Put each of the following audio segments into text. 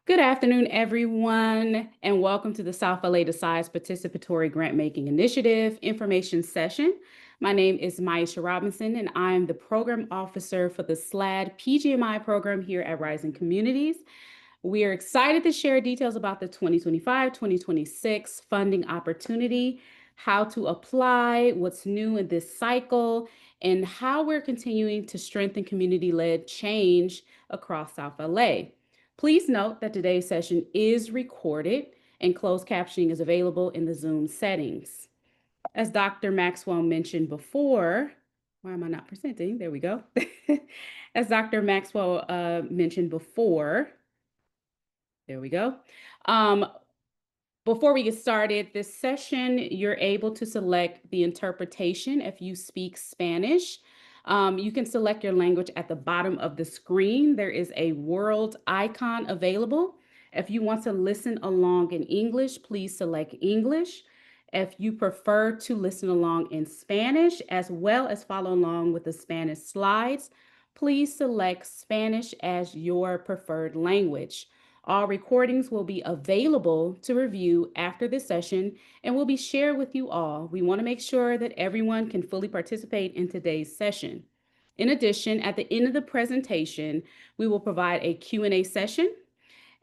Good afternoon, everyone, and welcome to the South LA Decides Participatory Grant Making Initiative information session. My name is Maisha Robinson, and I'm the Program Officer for the SLAD PGMI program here at Rising Communities. We are excited to share details about the 2025-2026 funding opportunity, how to apply, what's new in this cycle, and how we're continuing to strengthen community-led change across South LA. Please note that today's session is recorded and closed captioning is available in the Zoom settings. As Dr. Maxwell mentioned before, why am I not presenting? There we go. As Dr. Maxwell mentioned before, there we go. Before we get started, this session, you're able to select the interpretation if you speak Spanish. You can select your language at the bottom of the screen. There is a world icon available. If you want to listen along in English, please select English. If you prefer to listen along in Spanish, as well as follow along with the Spanish slides, please select Spanish as your preferred language. All recordings will be available to review after this session and will be shared with you all. We want to make sure that everyone can fully participate in today's session. In addition, at the end of the presentation, we will provide a Q&A session.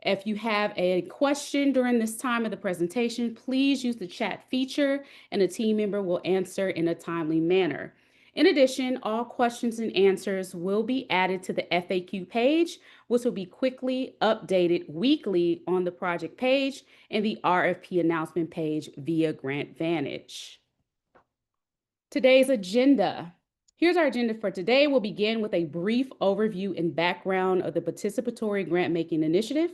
If you have a question during this time of the presentation, please use the chat feature and a team member will answer in a timely manner. In addition, all questions and answers will be added to the FAQ page, which will be quickly updated weekly on the project page and the RFP announcement page via Grant Vantage. Today's agenda. Here's our agenda for today. We'll begin with a brief overview and background of the Participatory Grant Making Initiative.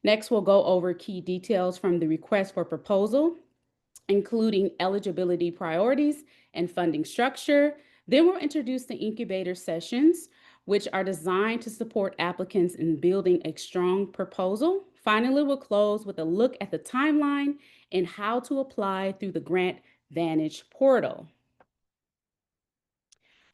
Next, we'll go over key details from the request for proposal, including eligibility priorities and funding structure. Then we'll introduce the incubator sessions, which are designed to support applicants in building a strong proposal. Finally, we'll close with a look at the timeline and how to apply through the Grant Vantage portal.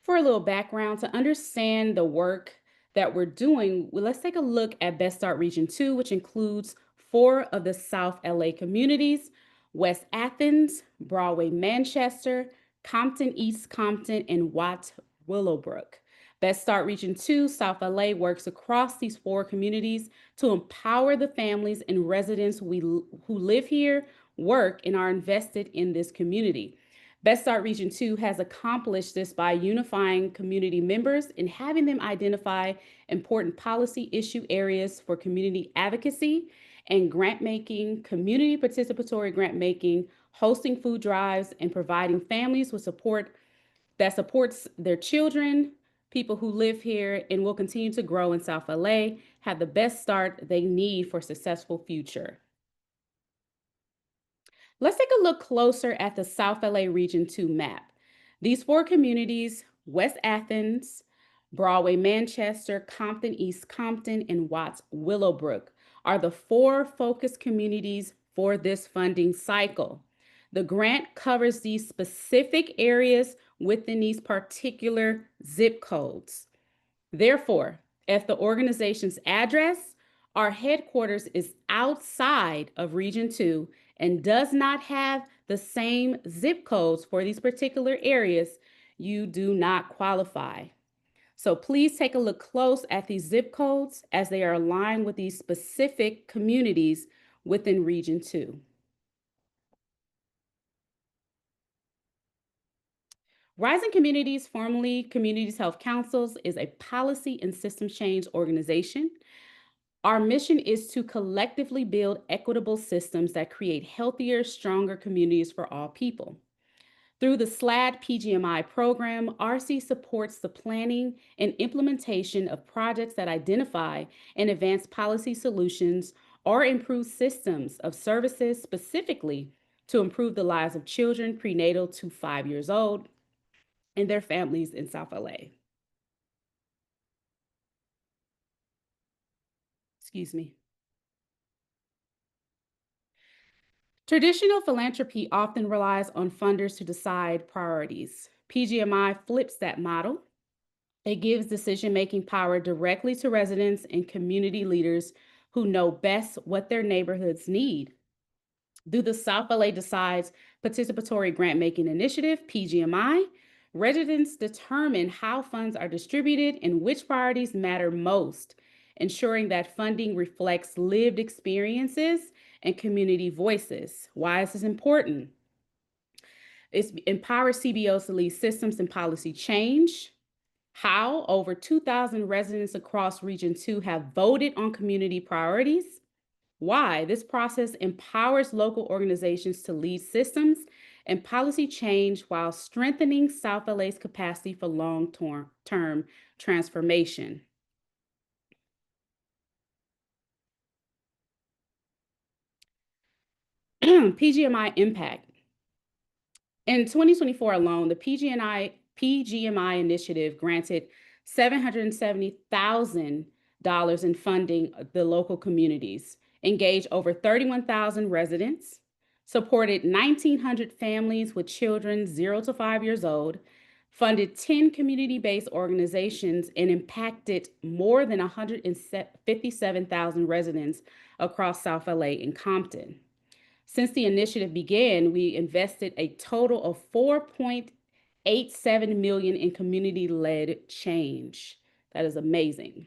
For a little background, to understand the work that we're doing, let's take a look at Best Start Region 2, which includes 4 of the South LA communities: West Athens, Broadway, Manchester, Compton, East Compton, and Watts Willowbrook. Best Start Region 2, South LA, works across these 4 communities to empower the families and residents who live here, work, and are invested in this community. Best Start Region 2 has accomplished this by unifying community members and having them identify important policy issue areas for community advocacy and grant making, community participatory grant making, hosting food drives, and providing families with support that supports their children, people who live here and will continue to grow in South LA, have the best start they need for a successful future. Let's take a look closer at the South LA Region 2 map. These 4 communities, West Athens, Broadway, Manchester, Compton, East Compton, and Watts Willowbrook, are the 4 focus communities for this funding cycle. The grant covers these specific areas within these particular zip codes. Therefore, if the organization's address or headquarters is outside of Region 2 and does not have the same zip codes for these particular areas, you do not qualify. So please take a look close at these zip codes as they are aligned with these specific communities within Region 2. Rising Communities, formerly Communities Health Councils, is a policy and systems change organization. Our mission is to collectively build equitable systems that create healthier, stronger communities for all people. Through the SLAD PGMI program, RC supports the planning and implementation of projects that identify and advance policy solutions or improve systems of services specifically to improve the lives of children prenatal to 5 years old and their families in South LA. Excuse me. Traditional philanthropy often relies on funders to decide priorities. PGMI flips that model. It gives decision-making power directly to residents and community leaders who know best what their neighborhoods need. Through the South LA Decides Participatory Grant Making Initiative, PGMI, residents determine how funds are distributed and which priorities matter most, ensuring that funding reflects lived experiences and community voices. Why is this important? It empowers CBOs to lead systems and policy change. How over 2,000 residents across Region 2 have voted on community priorities. Why? This process empowers local organizations to lead systems and policy change while strengthening South LA's capacity for long-term transformation. PGMI impact. In 2024 alone, the PGMI initiative granted $770,000 in funding the local communities, engaged over 31,000 residents, supported 1,900 families with children 0 to 5 years old, funded 10 community-based organizations, and impacted more than 157,000 residents across South LA and Compton. Since the initiative began, we invested a total of $4.87 million in community-led change. That is amazing.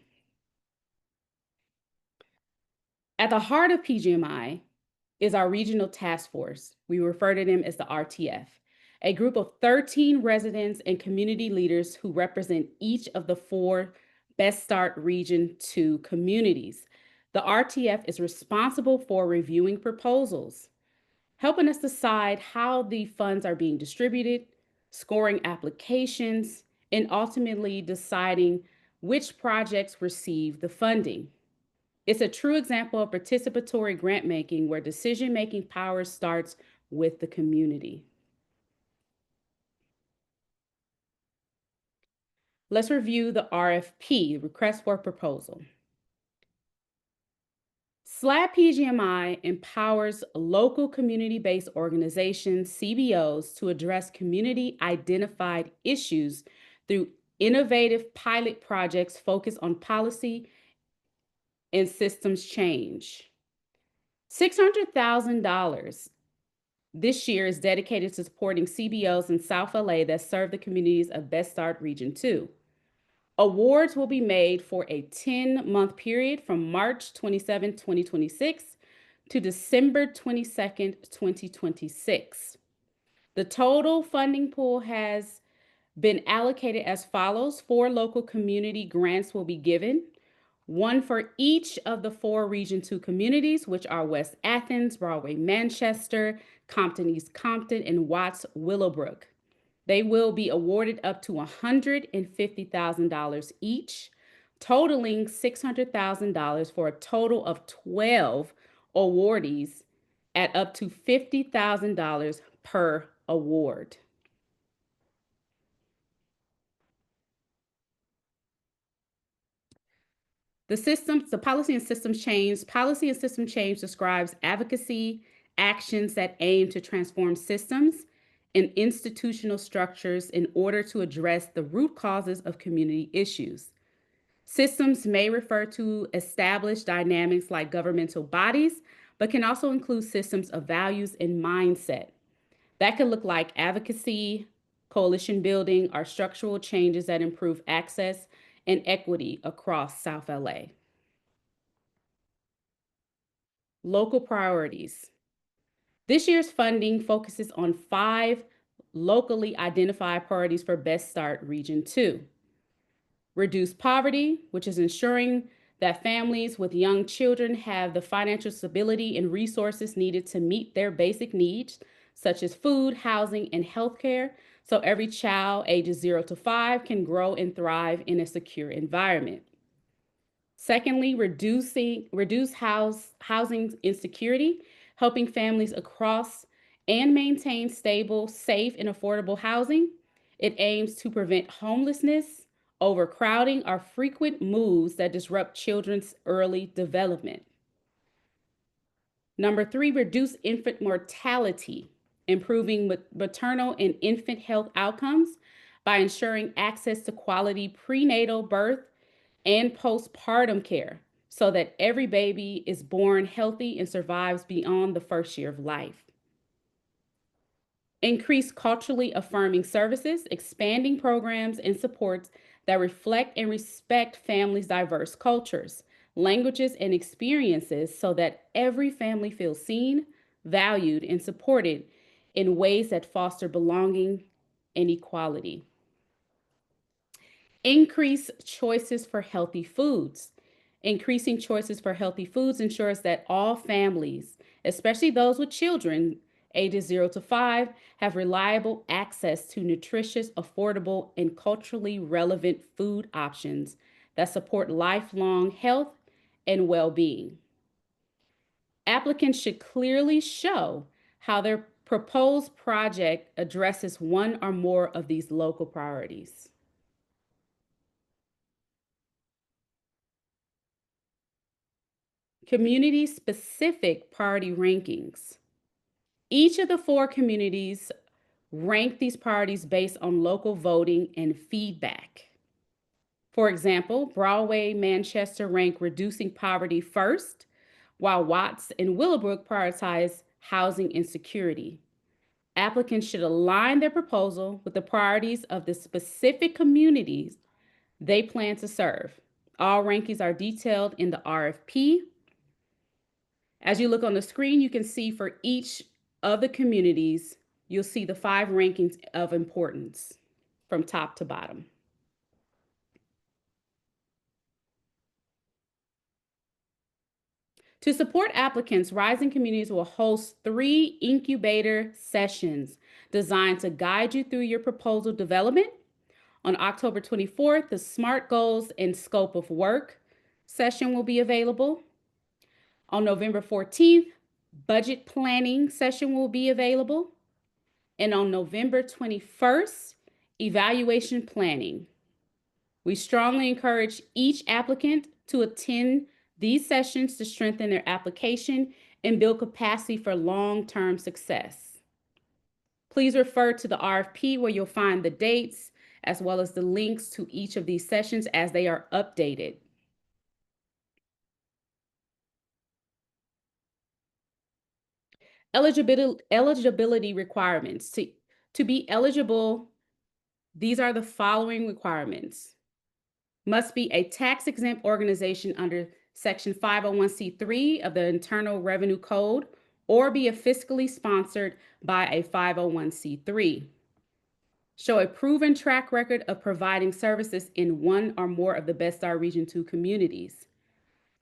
At the heart of PGMI is our regional task force. We refer to them as the RTF, a group of 13 residents and community leaders who represent each of the 4 Best Start Region 2 communities. The RTF is responsible for reviewing proposals, helping us decide how the funds are being distributed, scoring applications, and ultimately deciding which projects receive the funding. It's a true example of participatory grant making where decision-making power starts with the community. Let's review the RFP, Request for Proposal. SLAD PGMI empowers local community-based organizations, CBOs, to address community-identified issues through innovative pilot projects focused on policy and systems change. $600,000 this year is dedicated to supporting CBOs in South LA that serve the communities of Best Start Region 2. Awards will be made for a 10-month period from March 27, 2026 to December 22nd, 2026. The total funding pool has been allocated as follows. 4 local community grants will be given, 1 for each of the 4 Region 2 communities, which are West Athens, Broadway, Manchester, Compton East Compton, and Watts Willowbrook. They will be awarded up to $150,000 each, totaling $600,000 for a total of 12 awardees at up to $50,000 per award. The policy and systems change. Policy and system change describes advocacy actions that aim to transform systems and institutional structures in order to address the root causes of community issues. Systems may refer to established dynamics like governmental bodies, but can also include systems of values and mindset. That could look like advocacy, coalition building, or structural changes that improve access and equity across South LA. Local priorities. This year's funding focuses on 5 locally identified priorities for Best Start Region 2. Reduce poverty, which is ensuring that families with young children have the financial stability and resources needed to meet their basic needs, such as food, housing, and healthcare, so every child ages 0 to 5 can grow and thrive in a secure environment. Secondly, reduce housing insecurity, helping families across and maintain stable, safe, and affordable housing. It aims to prevent homelessness, overcrowding, or frequent moves that disrupt children's early development. Number 3, reduce infant mortality, improving maternal and infant health outcomes by ensuring access to quality prenatal birth and postpartum care. so that every baby is born healthy and survives beyond the first year of life. Increase culturally affirming services, expanding programs and supports that reflect and respect families' diverse cultures, languages, and experiences so that every family feels seen, valued, and supported in ways that foster belonging and equality. Increase choices for healthy foods. Increasing choices for healthy foods ensures that all families, especially those with children ages 0 to 5, have reliable access to nutritious, affordable, and culturally relevant food options that support lifelong health and well being. Applicants should clearly show how their proposed project addresses one or more of these local priorities. Community specific priority rankings. Each of the four communities rank these priorities based on local voting and feedback. For example, Broadway, Manchester rank reducing poverty first, while Watts and Willowbrook prioritize housing and security. Applicants should align their proposal with the priorities of the specific communities they plan to serve. All rankings are detailed in the RFP. As you look on the screen, you can see for each of the communities, you'll see the 5 rankings of importance from top to bottom. To support applicants, Rising Communities will host 3 incubator sessions designed to guide you through your proposal development. On October 24th, the SMART Goals and Scope of Work session will be available. On November 14th, Budget Planning session will be available. And on November 21st, Evaluation Planning. We strongly encourage each applicant to attend these sessions to strengthen their application and build capacity for long-term success. Please refer to the RFP where you'll find the dates as well as the links to each of these sessions as they are updated. Eligibility requirements. To be eligible, these are the following requirements. Must be a tax-exempt organization under Section 501c3 of the Internal Revenue Code or be a fiscally sponsored by a 501c3. Show a proven track record of providing services in one or more of the Best Star Region 2 communities.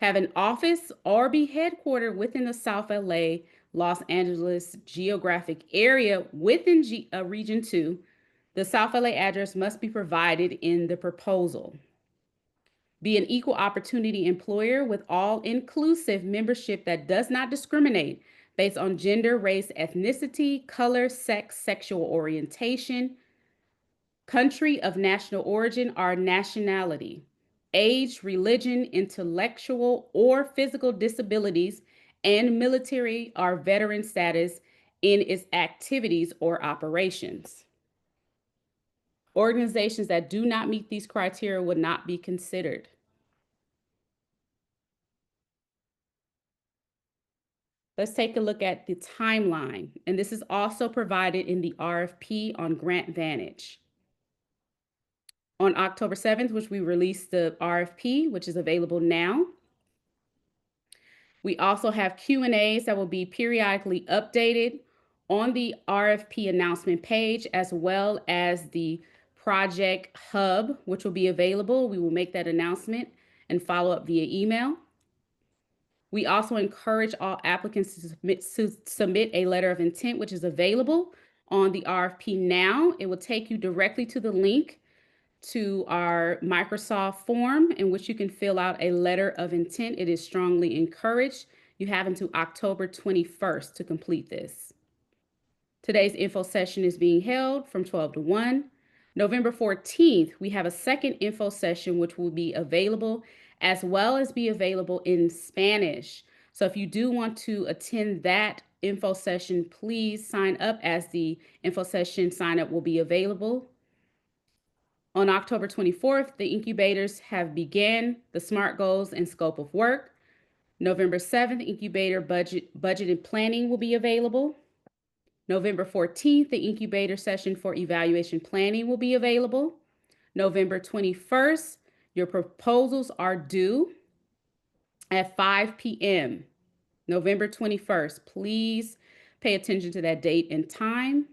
Have an office or be headquartered within the South LA, Los Angeles geographic area within Region 2. The South LA address must be provided in the proposal. Be an equal opportunity employer with all-inclusive membership that does not discriminate based on gender, race, ethnicity, color, sex, sexual orientation, country of national origin or nationality, age, religion, intellectual or physical disabilities, and military or veteran status in its activities or operations. Organizations that do not meet these criteria would not be considered. Let's take a look at the timeline, and this is also provided in the RFP on Grant Vantage. On October 7th, which we released the RFP, which is available now. We also have Q&As that will be periodically updated on the RFP announcement page, as well as the project hub, which will be available. We will make that announcement and follow up via email. We also encourage all applicants to submit a letter of intent, which is available on the RFP now. It will take you directly to the link to our Microsoft form in which you can fill out a letter of intent. It is strongly encouraged. You have until October 21st to complete this. Today's info session is being held from 12 to 1. November 14th, we have a second info session which will be available as well as be available in Spanish. So if you do want to attend that info session, please sign up as the info session sign up will be available On October 24th, the incubators have began the SMART goals and scope of work. November 7th, incubator budget and planning will be available. November 14th, the incubator session for evaluation planning will be available. November 21st, your proposals are due at 5 p.m. November 21st. Please pay attention to that date and time.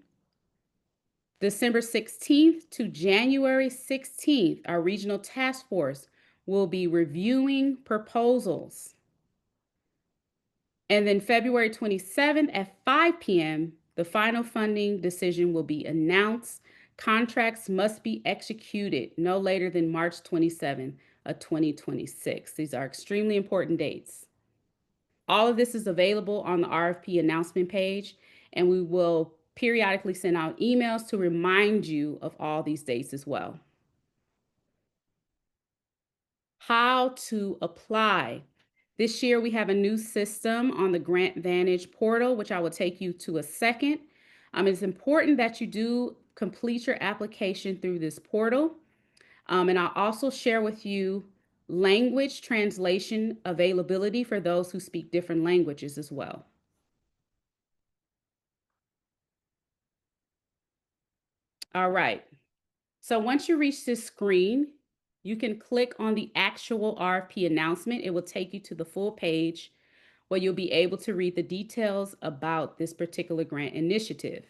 December 16th to January 16th, our regional task force will be reviewing proposals. And then February 27th at 5 p.m., the final funding decision will be announced. Contracts must be executed no later than March 27th of 2026. These are extremely important dates. All of this is available on the RFP announcement page, and we will periodically send out emails to remind you of all these dates as well. How to apply. This year, we have a new system on the Grant Vantage portal, which I will take you to a second. It's important that you do complete your application through this portal. And I'll also share with you language translation availability for those who speak different languages as well. All right. So once you reach this screen, you can click on the actual RFP announcement. It will take you to the full page where you'll be able to read the details about this particular grant initiative.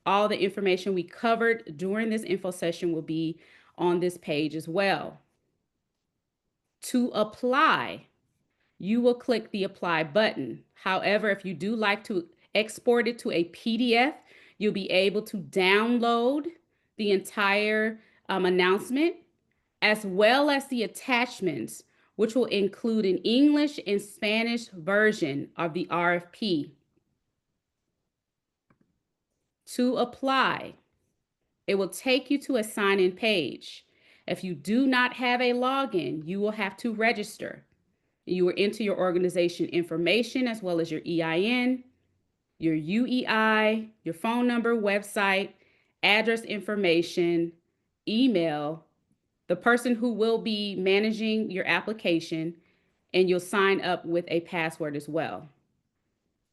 All the information we covered during this info session will be on this page as well. To apply, you will click the apply button. However, if you do like to export it to a PDF, you'll be able to download the entire announcement as well as the attachments, which will include an English and Spanish version of the RFP. To apply, it will take you to a sign-in page. If you do not have a login, you will have to register. You will enter your organization information as well as your EIN, your UEI, your phone number, website, address information, email, the person who will be managing your application, and you'll sign up with a password as well.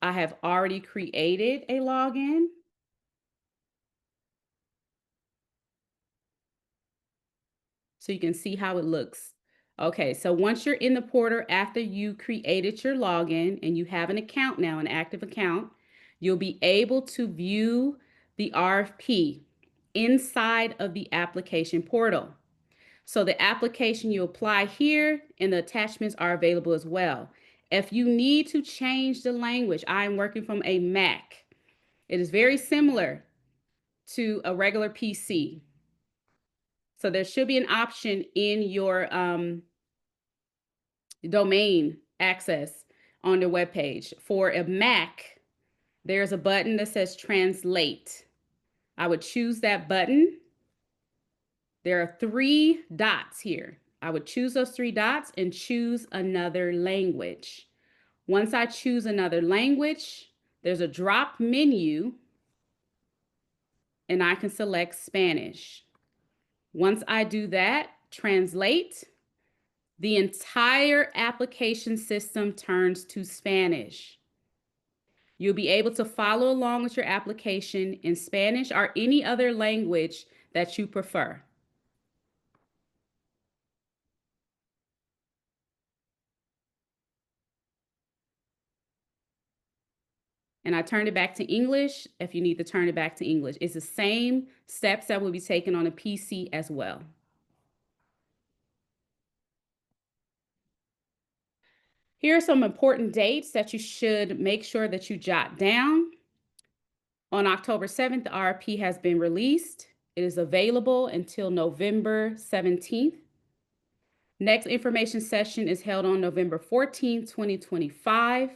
I have already created a login. So you can see how it looks. Okay, so once you're in the portal after you created your login and you have an account now, an active account, you'll be able to view the RFP inside of the application portal. So the application you apply here and the attachments are available as well. If you need to change the language, I'm working from a Mac. It is very similar to a regular PC. So there should be an option in your domain access on the web page. For a Mac, there's a button that says translate. I would choose that button. There are 3 dots here. I would choose those 3 dots and choose another language. Once I choose another language, there's a drop menu and I can select Spanish. Once I do that, translate, the entire application system turns to Spanish. You'll be able to follow along with your application in Spanish or any other language that you prefer. And I turned it back to English if you need to turn it back to English. It's the same steps that will be taken on a PC as well. Here are some important dates that you should make sure that you jot down. On October 7th, the RFP has been released. It is available until November 17th. Next information session is held on November 14th, 2025.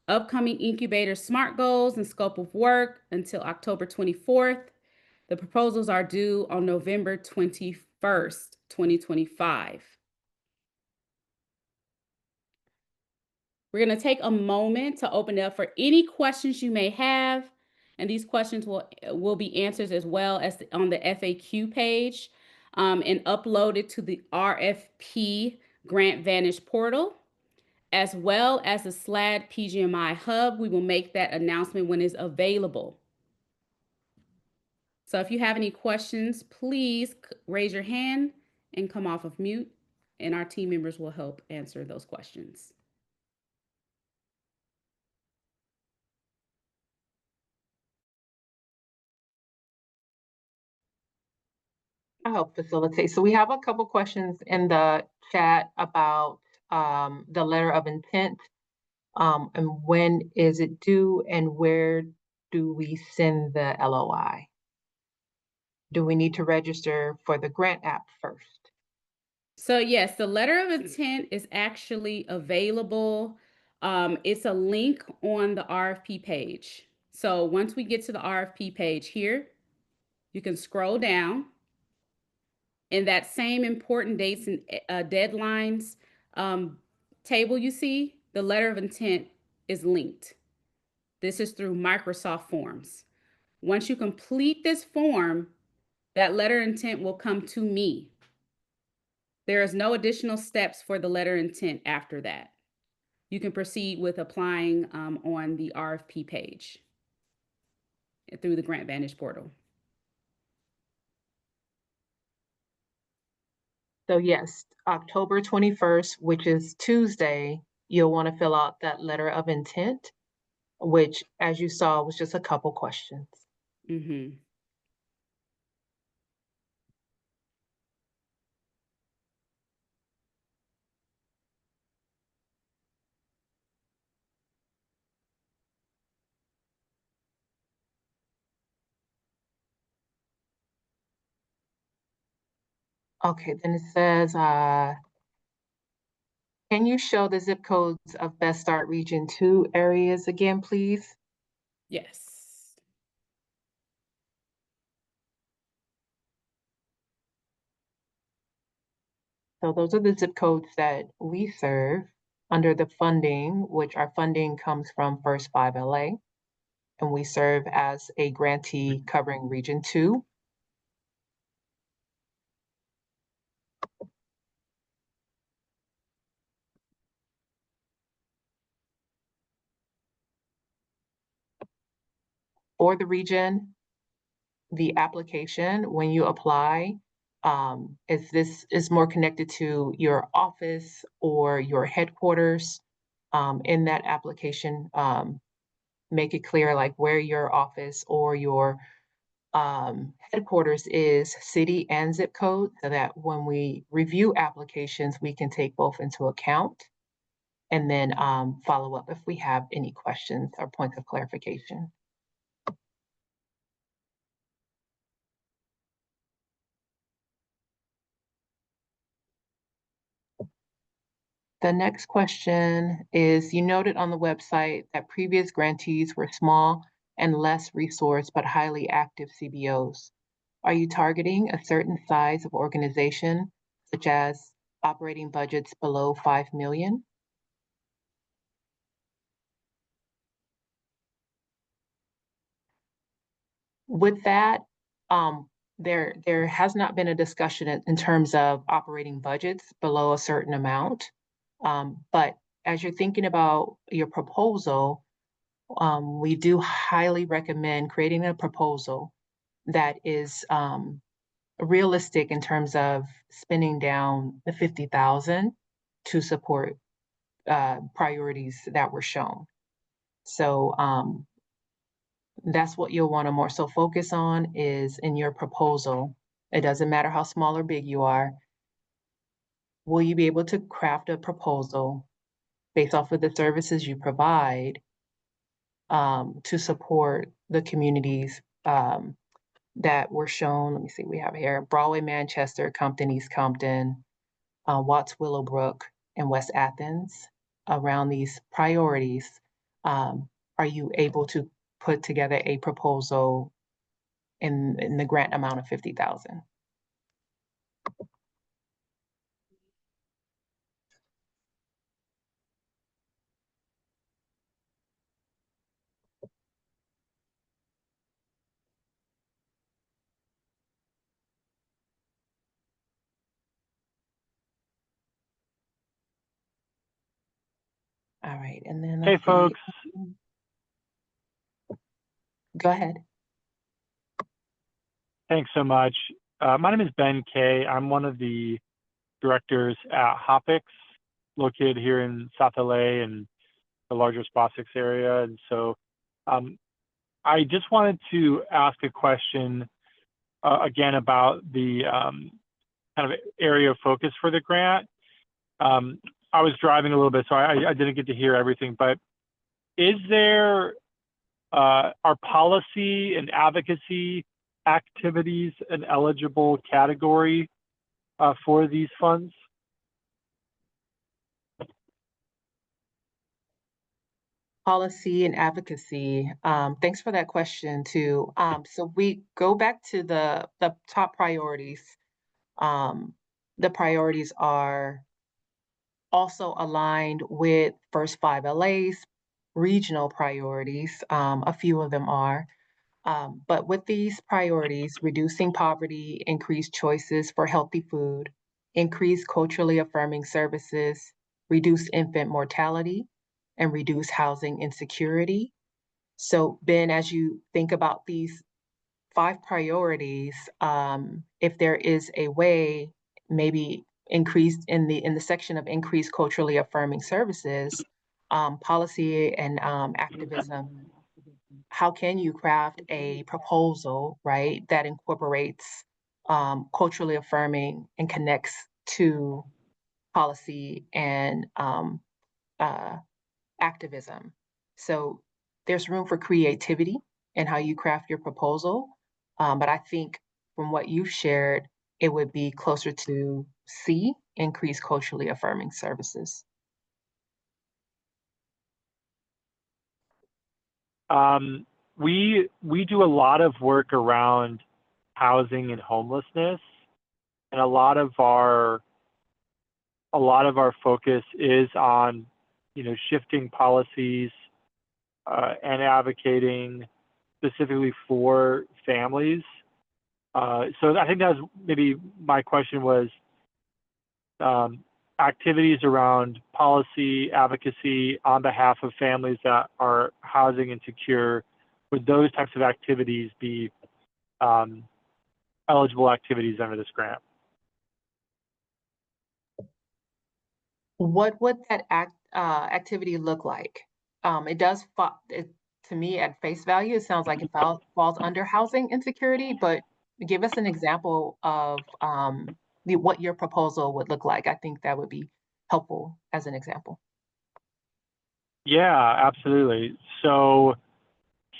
Upcoming incubator SMART goals and scope of work until October 24th. The proposals are due on November 21st, 2025. We're going to take a moment to open it up for any questions you may have. And these questions will be answered as well as on the FAQ page, and uploaded to the RFP Grant Vantage portal, as well as the SLAD PGMI hub. We will make that announcement when it's available. So if you have any questions, please raise your hand and come off of mute, and our team members will help answer those questions. I help facilitate. So we have a couple questions in the chat about the letter of intent, and when is it due, and where do we send the LOI? Do we need to register for the grant app first? So yes, the letter of intent is actually available. It's a link on the RFP page. So once we get to the RFP page here, you can scroll down. In that same important dates and deadlines um, table you see, the letter of intent is linked. This is through Microsoft Forms. Once you complete this form, that letter of intent will come to me. There is no additional steps for the letter of intent after that. You can proceed with applying on the RFP page through the Grant Vantage portal. So yes, October 21st, which is Tuesday, you'll want to fill out that letter of intent, which, as you saw, was just a couple questions. Mm-hmm. Okay, then it says, can you show the zip codes of Best Start Region 2 areas again, please? Yes. So those are the zip codes that we serve under the funding, which our funding comes from First 5 LA, and we serve as a grantee covering Region 2. For the region, the application, when you apply, if this is more connected to your office or your headquarters, in that application, make it clear like where your office or your headquarters is, city and zip code, so that when we review applications, we can take both into account and then follow up if we have any questions or points of clarification. The next question is, you noted on the website that previous grantees were small and less resourced but highly active CBOs. Are you targeting a certain size of organization, such as operating budgets below 5 million? With that, there has not been a discussion in terms of operating budgets below a certain amount. But as you're thinking about your proposal, we do highly recommend creating a proposal that is realistic in terms of spending down the 50,000 to support priorities that were shown. So that's what you'll want to more so focus on is in your proposal. It doesn't matter how small or big you are. Will you be able to craft a proposal based off of the services you provide to support the communities that were shown? Let me see, we have here Broadway, Manchester, Compton, East Compton, Watts, Willowbrook, and West Athens. Around these priorities, are you able to put together a proposal in the grant amount of 50,000? All right, and then Hey, let's see. folks. Go ahead. Thanks so much. My name is Ben Kay. I'm one of the directors at Hopix, located here in South LA and the larger SPA6 area. And so I just wanted to ask a question again about the kind of area of focus for the grant. I was driving a little bit, so I didn't get to hear everything, but is there, are policy and advocacy activities an eligible category for these funds? Policy and advocacy. Thanks for that question too. So we go back to the top priorities. Um, the priorities are also aligned with First 5 LA's regional priorities. A few of them are. But with these priorities, reducing poverty, increased choices for healthy food, increase culturally affirming services, reduce infant mortality, and reduce housing insecurity. So, Ben, as you think about these 5 priorities, if there is a way, maybe increased in the section of increased culturally affirming services, policy and activism, how can you craft a proposal, right, that incorporates culturally affirming and connects to policy and uh, activism? So there's room for creativity in how you craft your proposal. But I think from what you've shared, it would be closer to C, increase culturally affirming services. We do a lot of work around housing and homelessness, and a lot of our focus is on, shifting policies and advocating specifically for families. So I think that was maybe my question was activities around policy advocacy on behalf of families that are housing insecure. Would those types of activities be eligible activities under this grant? What would that activity look like? It does, to me, at face value, it sounds like it falls under housing insecurity, but give us an example of what your proposal would look like. I think that would be helpful as an example. Yeah, absolutely. So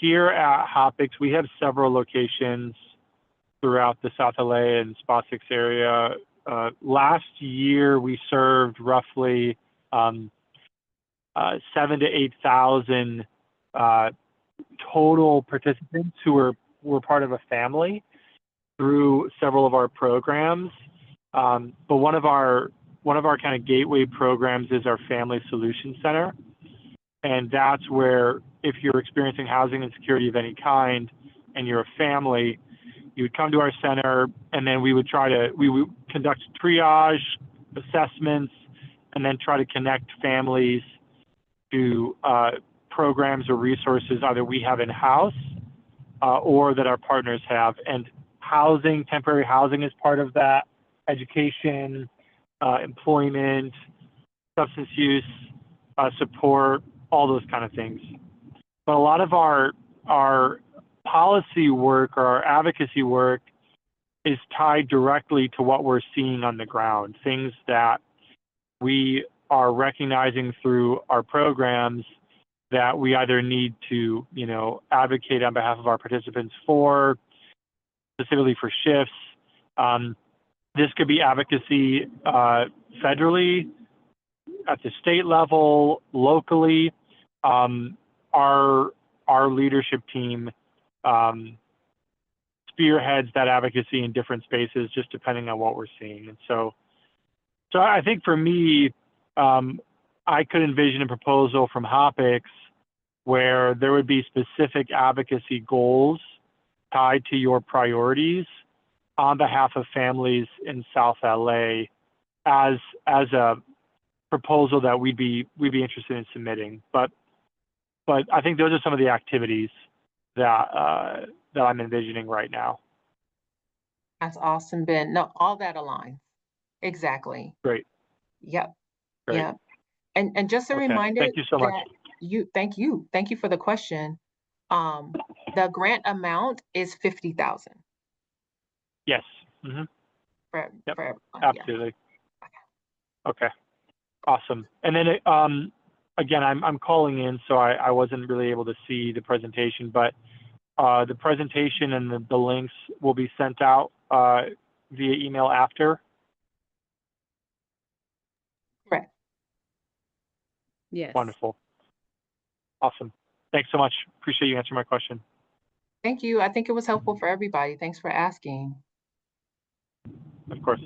here at Hopix, we have several locations throughout the South LA and SPA6 area. Last year, we served roughly 7,000 to 8,000 total participants who were part of a family through several of our programs. But one of our kind of gateway programs is our Family Solution Center. And that's where, if you're experiencing housing insecurity of any kind and you're a family, you would come to our center, and then we would conduct triage assessments and then try to connect families to programs or resources either we have in-house or that our partners have. And temporary housing is part of that, education, employment, substance use, support, all those kind of things. But a lot of our policy work or our advocacy work is tied directly to what we're seeing on the ground, things that we are recognizing through our programs that we either need to, advocate on behalf of our participants for, specifically for shifts. This could be advocacy federally, at the state level, locally. Our leadership team spearheads that advocacy in different spaces, just depending on what we're seeing. And so I think for me, I could envision a proposal from Hopix where there would be specific advocacy goals tied to your priorities on behalf of families in South LA as a proposal that we'd be interested in submitting. But I think those are some of the activities that that I'm envisioning right now. That's awesome, Ben. No, all that aligns. Exactly. Great. Yep. Great. Yep. And just a Okay. reminder Thank you so much. that thank you for the question. The grant amount is 50,000 Yes. Mm-hmm. for Yep. everyone. Absolutely. Yeah. Okay. Awesome. And then again, I'm calling in, so I wasn't really able to see the presentation, but the presentation and the links will be sent out via email after. Correct. Yes. Wonderful. Awesome. Thanks so much. Appreciate you answering my question. Thank you. I think it was helpful for everybody. Thanks for asking. Of course.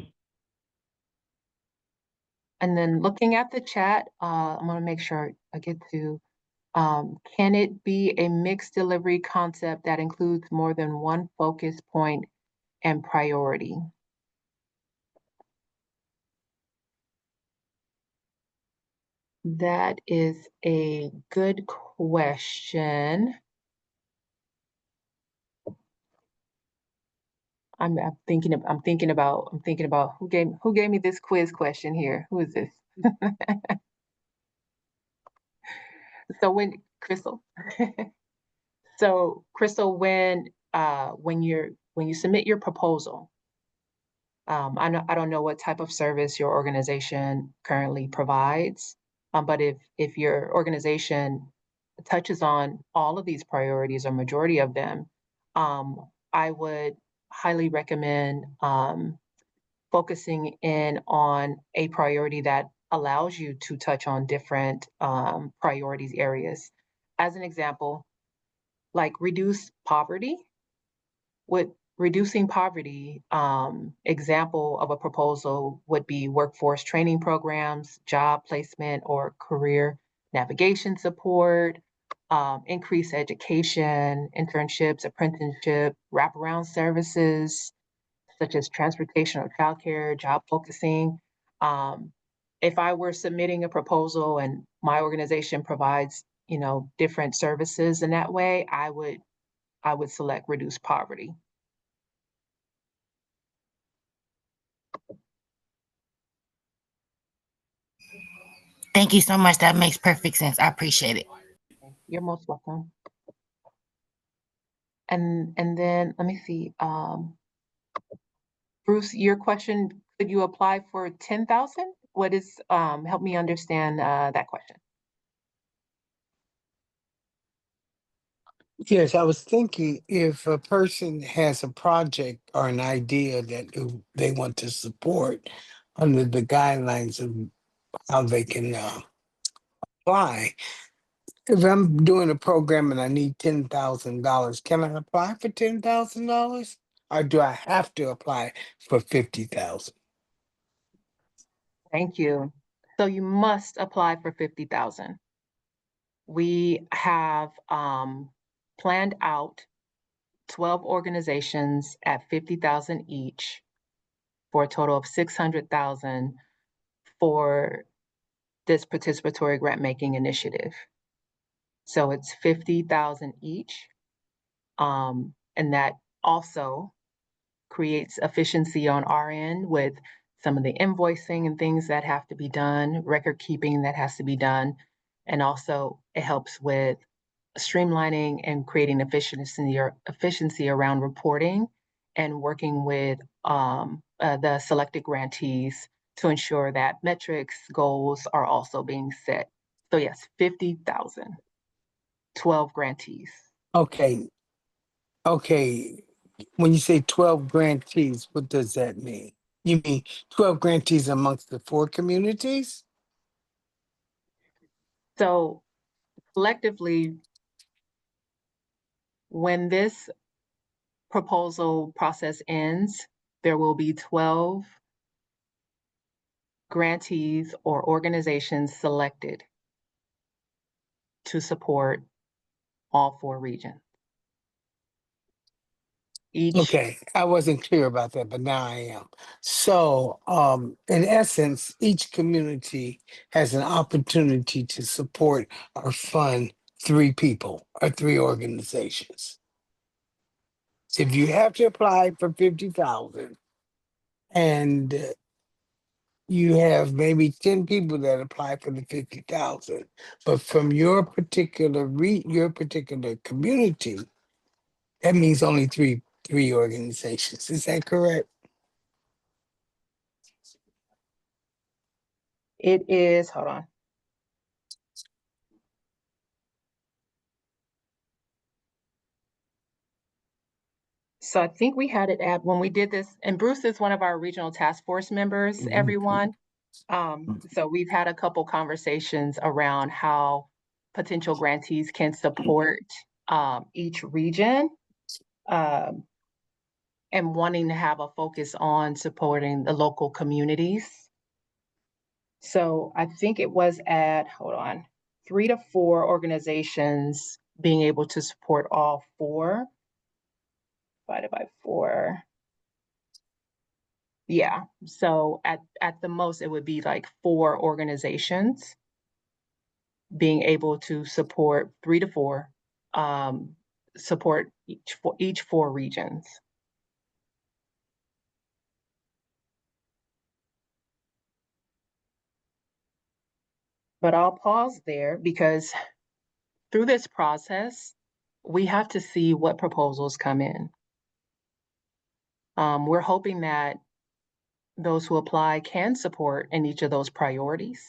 And then looking at the chat, I'm going to make sure I get to, can it be a mixed delivery concept that includes more than one focus point and priority? That is a good question. I'm thinking about who gave me this quiz question here. Who is this? So when Crystal, so Crystal, when you submit your proposal, I don't know what type of service your organization currently provides, but if your organization touches on all of these priorities or majority of them, I would highly recommend focusing in on a priority that allows you to touch on different priorities areas. As an example, like reduce poverty. With reducing poverty, example of a proposal would be workforce training programs, job placement or career navigation support, increased education, internships, apprenticeship, wraparound services, such as transportation or childcare, job focusing. Um, if I were submitting a proposal and my organization provides, different services in that way, I would select reduce poverty. Thank you so much. That makes perfect sense. I appreciate it. You're most welcome. And then let me see. Bruce, your question, could you apply for 10,000? What is, help me understand that question. Yes, I was thinking if a person has a project or an idea that they want to support under the guidelines of how they can apply. If I'm doing a program and I need $10,000, can I apply for $10,000, or do I have to apply for 50,000? Thank you. So you must apply for 50,000. We have planned out 12 organizations at 50,000 each for a total of 600,000 for this participatory grant making initiative. So it's 50,000 each. And that also creates efficiency on our end with some of the invoicing and things that have to be done, record keeping that has to be done. And also it helps with streamlining and creating efficiency around reporting and working with the selected grantees to ensure that metrics, goals are also being set. So yes, 50,000, 12 grantees. Okay. When you say 12 grantees, what does that mean? You mean 12 grantees amongst the 4 communities? So collectively, when this proposal process ends, there will be 12 grantees or organizations selected to support all 4 regions. each. Okay, I wasn't clear about that, but now I am. So, in essence, each community has an opportunity to support or fund 3 people or 3 organizations. If you have to apply for 50,000 and you have maybe 10 people that apply for the 50,000, but from your particular your particular community, that means only three organizations. Is that correct? It is, hold on. So I think we had it at when we did this, and Bruce is one of our regional task force members, everyone. So we've had a couple conversations around how potential grantees can support each region, and wanting to have a focus on supporting the local communities. So I think it was at, hold on, 3 to 4 organizations being able to support all 4, divided by 4. Yeah, so at the most, it would be like 4 organizations being able to support 3 to 4, support each 4 regions. But I'll pause there because through this process, we have to see what proposals come in. We're hoping that those who apply can support in each of those priorities.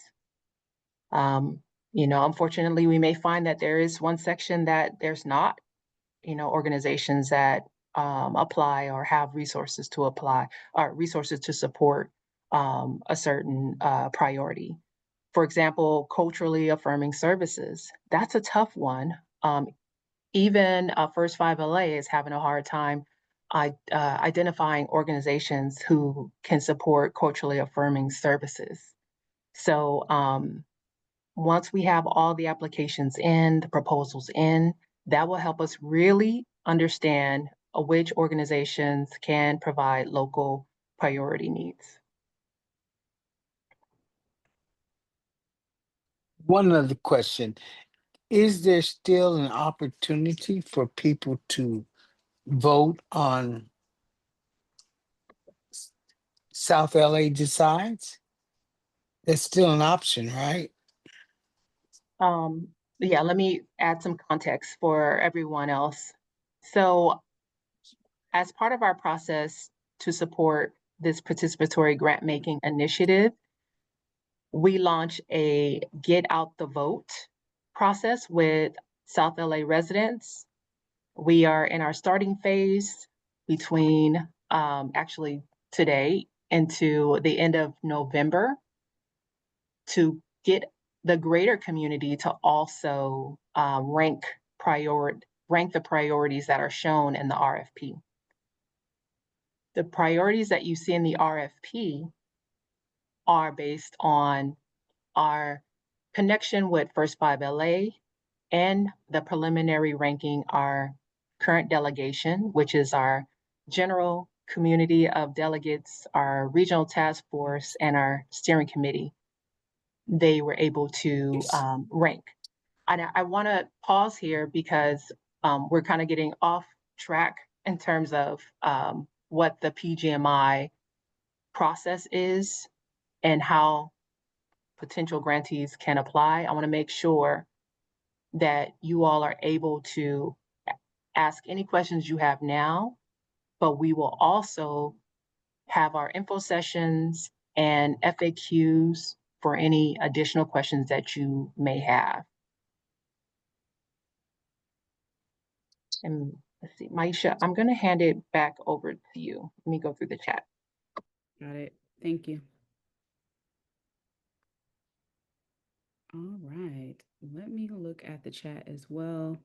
Unfortunately, we may find that there is one section that there's not, organizations that apply or have resources to apply or resources to support a certain priority. For example, culturally affirming services. That's a tough one. Even First 5 LA is having a hard time identifying organizations who can support culturally affirming services. So once we have all the applications in, the proposals in, that will help us really understand which organizations can provide local priority needs. One other question. Is there still an opportunity for people to vote on South LA Decides? That's still an option, right? Yeah, let me add some context for everyone else. So as part of our process to support this participatory grant making initiative, we launched a Get Out the Vote process with South LA residents. We are in our starting phase between actually today into the end of November to get the greater community to also rank the priorities that are shown in the RFP. The priorities that you see in the RFP are based on our connection with First 5 LA and the preliminary ranking our current delegation, which is our general community of delegates, our regional task force, and our steering committee. They were able to rank. And I want to pause here because we're kind of getting off track in terms of what the PGMI process is and how potential grantees can apply. I want to make sure that you all are able to ask any questions you have now, but we will also have our info sessions and FAQs for any additional questions that you may have. And let's see, Maisha, I'm going to hand it back over to you. Let me go through the chat. Got it. Thank you. All right. Let me look at the chat as well.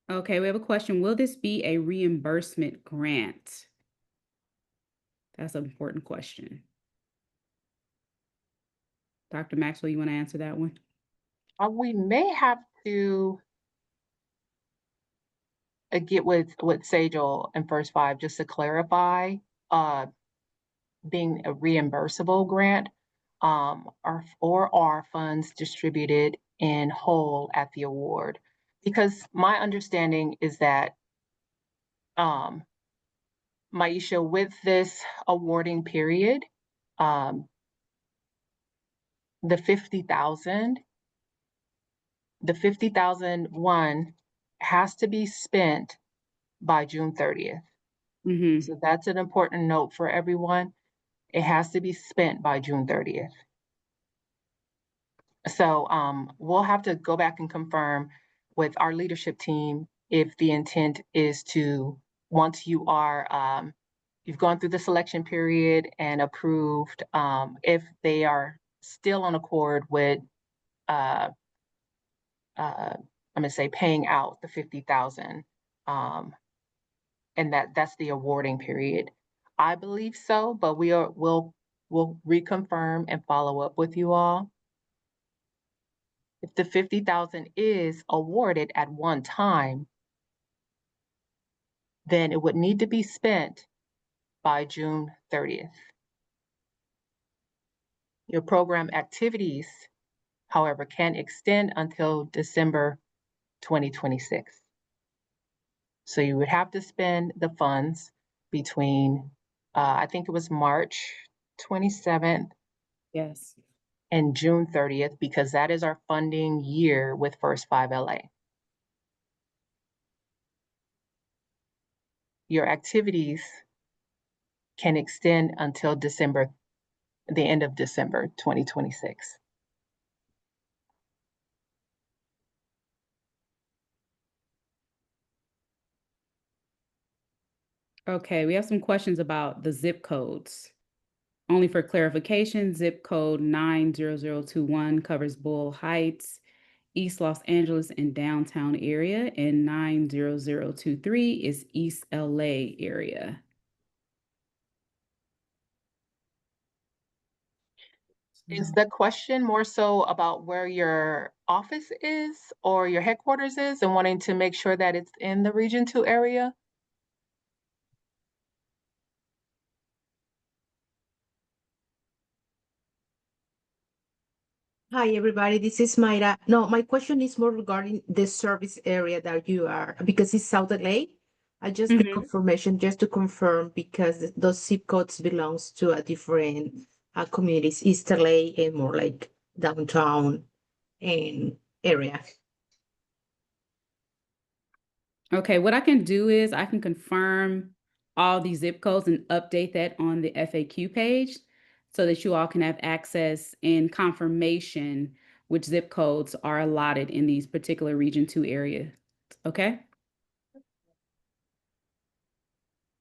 Okay, we have a question. Will this be a reimbursement grant? That's an important question. Dr. Maxwell, you want to answer that one? We may have to get with Sejal and First Five just to clarify, uh, being a reimbursable grant, or are funds distributed in whole at the award? Because my understanding is that, um, Maisha, with this awarding period, um, the 50,000, the 50,000 one has to be spent by June 30th. Mm-hmm. So that's an important note for everyone. It has to be spent by June 30th. So we'll have to go back and confirm with our leadership team if the intent is to, once you've gone through the selection period and approved, if they are still on accord with, uh, I'm gonna say, paying out the 50,000, and that's the awarding period. I believe so, but we'll reconfirm and follow up with you all. If the 50,000 is awarded at one time, then it would need to be spent by June 30th. Your program activities, however, can extend until December 2026. So you would have to spend the funds between, I think it was March 27th Yes. and June 30th, because that is our funding year with First 5 LA. Your activities can extend until the end of December 2026. Okay, we have some questions about the zip codes. Only for clarification, zip code 90021 covers Bull Heights, East Los Angeles, and downtown area, and 90023 is East LA area. Is the question more so about where your office is or your headquarters is and wanting to make sure that it's in the Region 2 area? Hi, everybody. This is Mayra. No, my question is more regarding the service area that you are, because it's South LA. I just need Mhm. confirmation just to confirm because those zip codes belongs to a different communities, East LA and more like downtown and area. Okay, what I can do is I can confirm all these zip codes and update that on the FAQ page so that you all can have access and confirmation which zip codes are allotted in these particular Region 2 areas. Okay?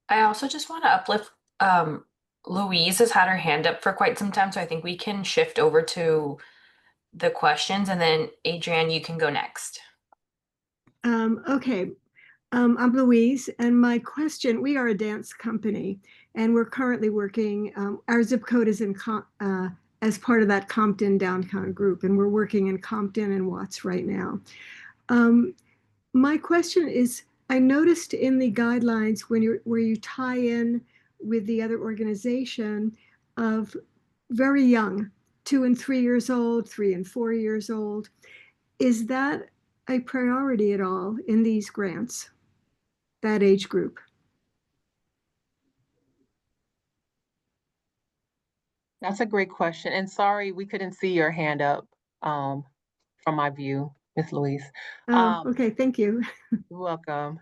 I also just want to uplift, Louise has had her hand up for quite some time, so I think we can shift over to the questions, and then Adrienne, you can go next. Okay, I'm Louise, and my question, we are a dance company, and we're currently working, our zip code is as part of that Compton downtown group, and we're working in Compton and Watts right now. My question is, I noticed in the guidelines where you tie in with the other organization of very young, 2 and 3 years old, 3 and 4 years old. Is that a priority at all in these grants, that age group? That's a great question. And sorry, we couldn't see your hand up, from my view, Miss Louise. Oh, okay, thank you. You're welcome.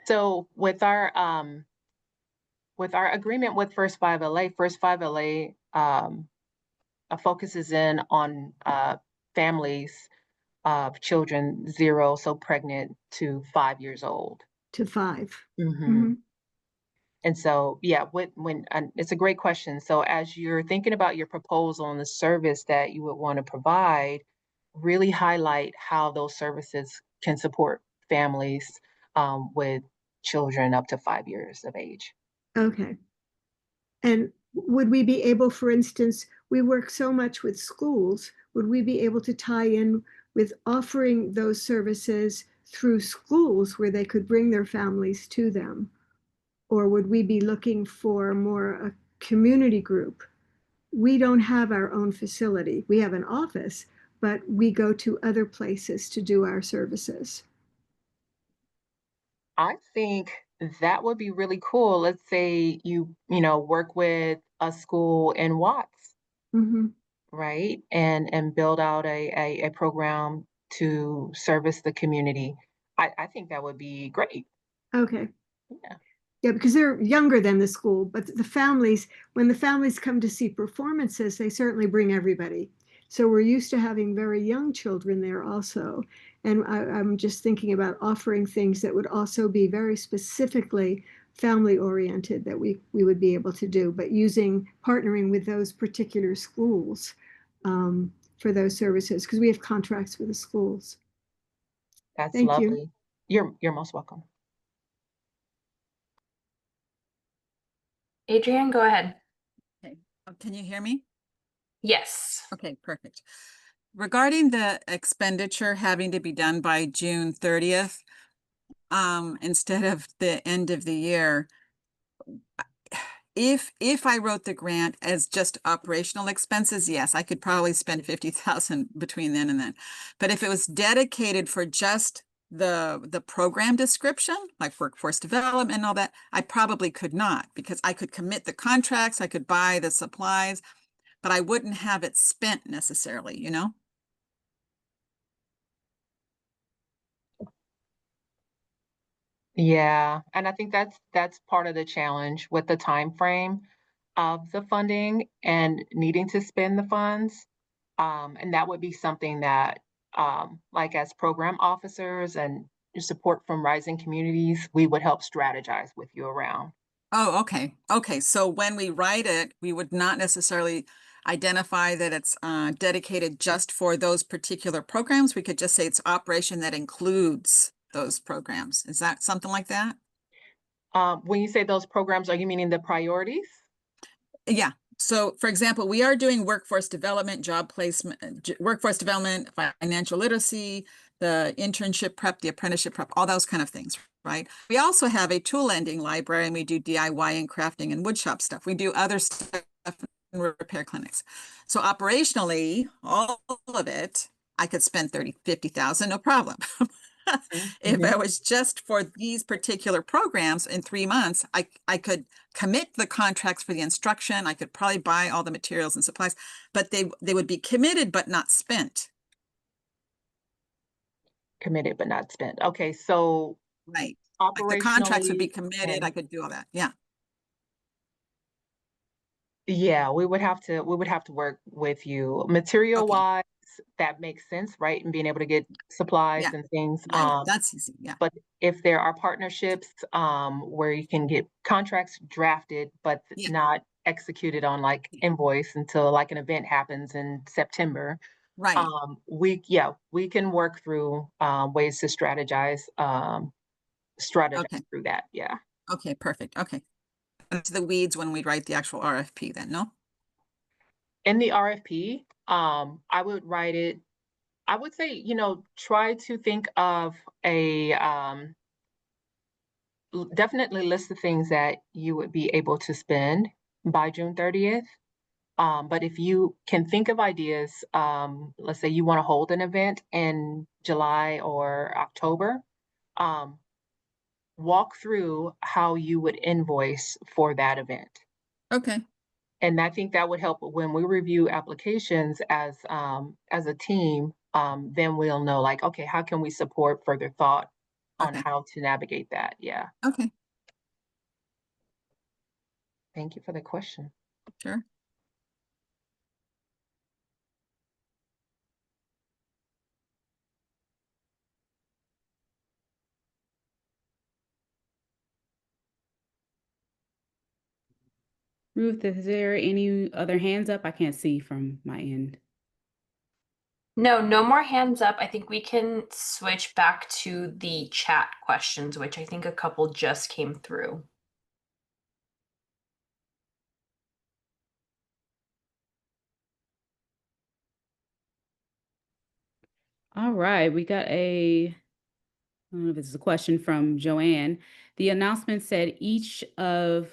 So with our agreement with First 5 LA, First 5 LA focuses in on families of children 0, so pregnant, to 5 years old. To 5. Mhm. And so, yeah, and it's a great question. So as you're thinking about your proposal and the service that you would want to provide, really highlight how those services can support families with children up to 5 years of age. Okay. And would we be able, for instance, we work so much with schools, would we be able to tie in with offering those services through schools where they could bring their families to them? Or would we be looking for more a community group? We don't have our own facility. We have an office, but we go to other places to do our services. I think that would be really cool. Let's say you work with a school in Watts, Mhm. right? And build out a program to service the community. I think that would be great. Okay. Yeah. Yeah, because they're younger than the school, but the families, when the families come to see performances, they certainly bring everybody. So we're used to having very young children there also. And I'm just thinking about offering things that would also be very specifically family oriented that we would be able to do, but partnering with those particular schools for those services, because we have contracts with the schools. That's Thank you. lovely. You're most welcome. Adrienne, go ahead. Okay. Can you hear me? Yes. Okay, perfect. Regarding the expenditure having to be done by June 30th, instead of the end of the year, if I wrote the grant as just operational expenses, yes, I could probably spend 50,000 between then and then. But if it was dedicated for just the program description, like workforce development and all that, I probably could not, because I could commit the contracts, I could buy the supplies, but I wouldn't have it spent necessarily, you know? Yeah, and I think that's part of the challenge with the time frame of the funding and needing to spend the funds. And that would be something that, like as program officers and your support from rising communities, we would help strategize with you around. Oh, okay. Okay. So when we write it, we would not necessarily identify that it's dedicated just for those particular programs. We could just say it's operation that includes those programs. Is that something like that? When you say those programs, are you meaning the priorities? Yeah. So for example, we are doing workforce development, job placement, workforce development, financial literacy, the internship prep, the apprenticeship prep, all those kind of things, right? We also have a tool lending library, and we do DIY and crafting and woodshop stuff. We do other stuff in repair clinics. So operationally, all of it, I could spend 30, 50,000, no problem. If Mhm. it was just for these particular programs in 3 months, I could commit the contracts for the instruction. I could probably buy all the materials and supplies, but they would be committed but not spent. Committed but not spent. Okay, so Right. Like the contracts would be operationally, committed. I and could do all that. Yeah. yeah, we would have to work with you. Okay. Material-wise, that makes sense, right? And being able to get supplies Yeah. and things. Yeah. Yeah. That's easy. Yeah. But if there are partnerships, where you can get contracts drafted, but Yeah. not executed on like Yeah. invoice until like an event happens in September, Right. we can work through ways to strategize Okay. through that. Yeah. Okay. Perfect. Okay. Into the weeds when we write the actual RFP then, no? In the RFP, I would write it. I would say, try to think of definitely list the things that you would be able to spend by June 30th. But if you can think of ideas, let's say you want to hold an event in July or October, um, walk through how you would invoice for that event. Okay. And I think that would help when we review applications as a team. Then we'll know, like, okay, how can we support further thought on Okay. how to navigate that? Yeah. Okay. Thank you for the question. Sure. Ruth, is there any other hands up? I can't see from my end. No, no more hands up. I think we can switch back to the chat questions, which I think a couple just came through. All right, we got I don't know if this is a question from Joanne. The announcement said each of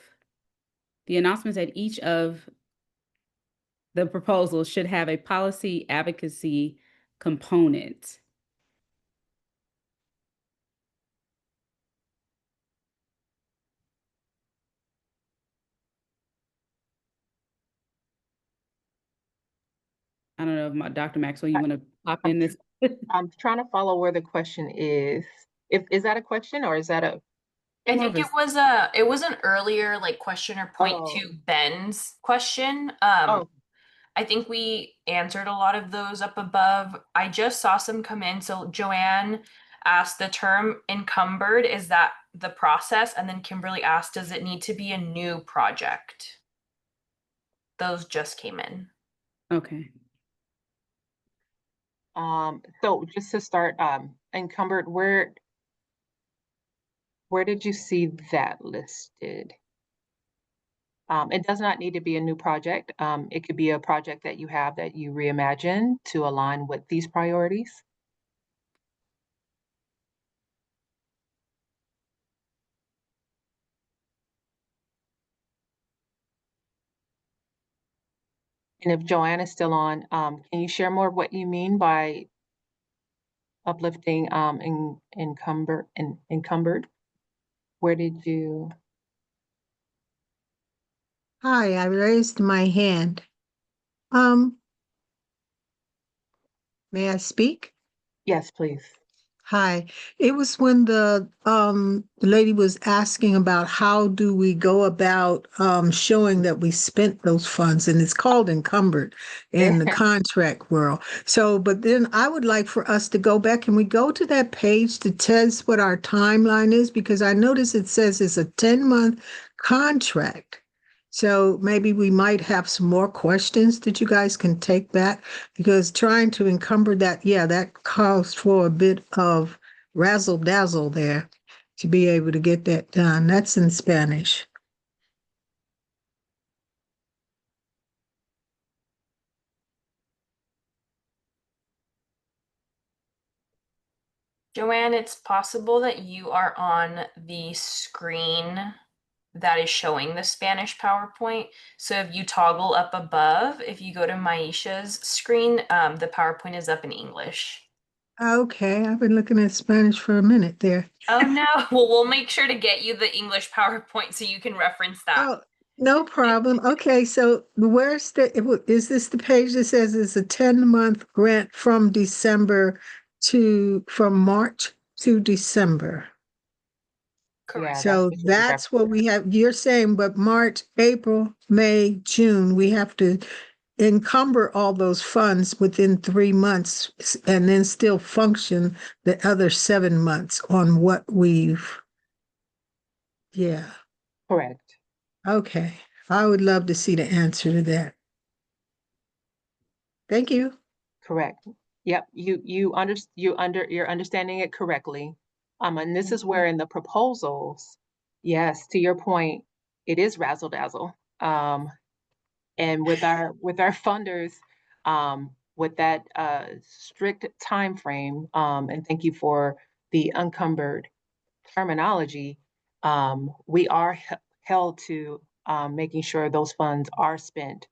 the announcement said each of the proposals should have a policy advocacy component. I don't know if Dr. Maxwell, you want to pop in this? I'm trying to follow where the question is. Is that a question or is that a? I More think of it was an earlier like question or point Oh, to Ben's question. oh, I think we answered a lot of those up above. I just saw some come in. So Joanne asked the term encumbered, is that the process? And then Kimberly asked, does it need to be a new project? Those just came in. Okay. so just to start, encumbered, where did you see that listed? It does not need to be a new project. It could be a project that you have that you reimagine to align with these priorities. And if Joanne is still on, can you share more of what you mean by uplifting encumbered? Where did you? Hi, I raised my hand. Um, may I speak? Yes, please. Hi. It was when the lady was asking about how do we go about showing that we spent those funds, and it's called encumbered in the contract world. So, but then I would like for us to go back and we go to that page to tell us what our timeline is, because I notice it says it's a 10-month contract. So maybe we might have some more questions that you guys can take back, because trying to encumber that, yeah, that calls for a bit of razzle dazzle there to be able to get that done. That's in Spanish. Joanne, it's possible that you are on the screen that is showing the Spanish PowerPoint. So if you toggle up above, if you go to Maisha's screen, the PowerPoint is up in English. Okay, I've been looking at Spanish for a minute there. Oh no, well, we'll make sure to get you the English PowerPoint so you can reference that. Oh, no problem. Okay, so is this the page that says it's a 10-month grant from March to December? Correct. Yeah, that's So what you're that's what we have. You're saying, but March, April, May, June, we have to encumber all those funds within 3 months and then still function the other 7 months on what yeah. correct. Okay. I would love to see the answer to that. Thank you. Correct. Yep, you're understanding it correctly. And this is where in the proposals, yes, to your point, it is razzle dazzle. And with our funders, with that strict time frame, and thank you for the encumbered terminology, we are held to making sure those funds are spent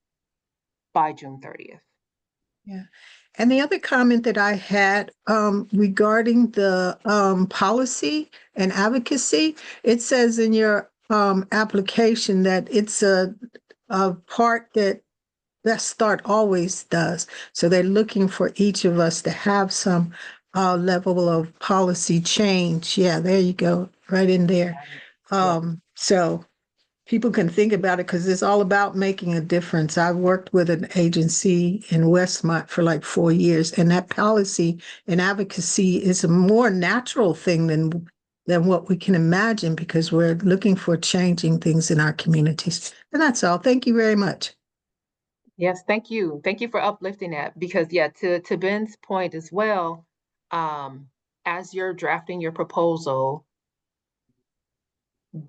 by June 30th. Yeah. And the other comment that I had regarding the policy and advocacy, it says in your application that it's a part that Start always does. So they're looking for each of us to have some level of policy change. Yeah, there you go, right in there. Yeah. So people can think about it because it's all about making a difference. I've worked with an agency in Westmont for like 4 years, and that policy and advocacy is a more natural thing than what we can imagine, because we're looking for changing things in our communities. And that's all. Thank you very much. Yes, thank you. Thank you for uplifting that, because yeah, to Ben's point as well, as you're drafting your proposal,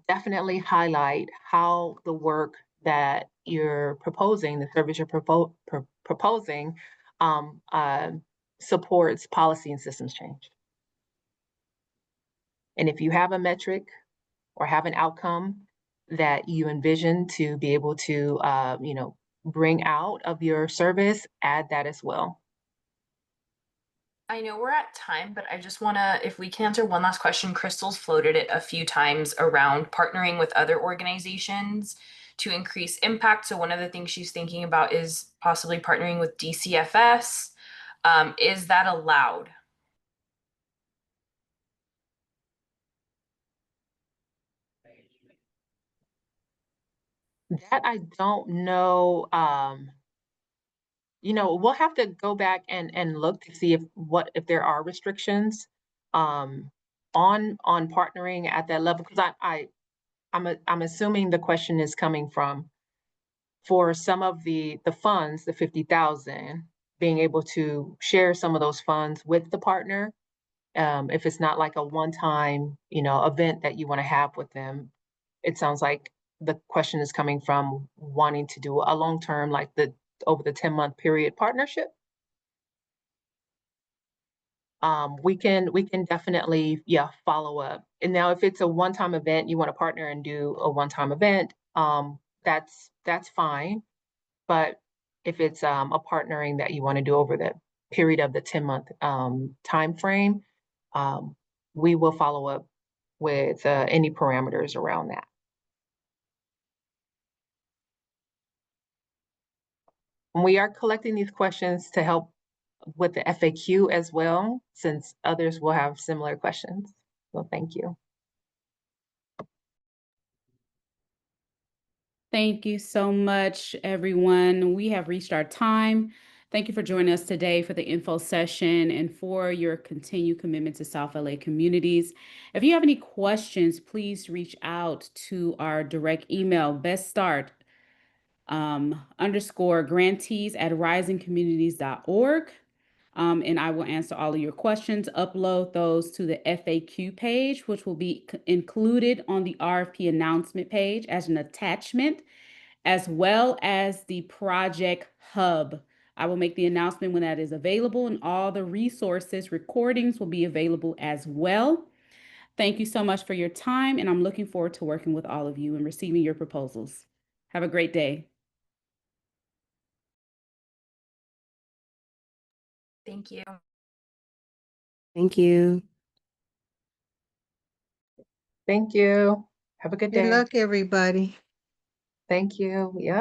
definitely highlight how the work that you're proposing, the service you're proposing, supports policy and systems change. And if you have a metric or have an outcome that you envision to be able to, bring out of your service, add that as well. I know we're at time, but I just want to, if we can answer one last question, Crystal's floated it a few times around partnering with other organizations to increase impact. So one of the things she's thinking about is possibly partnering with DCFS. Is that allowed? That I don't know. We'll have to go back and look to see if there are restrictions on partnering at that level. Because I'm assuming the question is coming from, for some of the funds, the 50,000, being able to share some of those funds with the partner. If it's not like a one-time, event that you want to have with them. It sounds like the question is coming from wanting to do a long-term, like over the 10-month period partnership. We can definitely, follow up. And now if it's a one-time event, you want to partner and do a one-time event, that's fine. But if it's a partnering that you want to do over the period of the 10-month time frame, we will follow up with any parameters around that. And we are collecting these questions to help with the FAQ as well, since others will have similar questions. So thank you. Thank you so much, everyone. We have reached our time. Thank you for joining us today for the info session and for your continued commitment to South LA communities. If you have any questions, please reach out to our direct email, beststart_grantees@risingcommunities.org. And I will answer all of your questions, upload those to the FAQ page, which will be included on the RFP announcement page as an attachment, as well as the project hub. I will make the announcement when that is available, and all the resources, recordings will be available as well. Thank you so much for your time, and I'm looking forward to working with all of you and receiving your proposals. Have a great day. Thank you. Thank you. Thank you. Have a good day. Good luck, everybody. Thank you. Yep.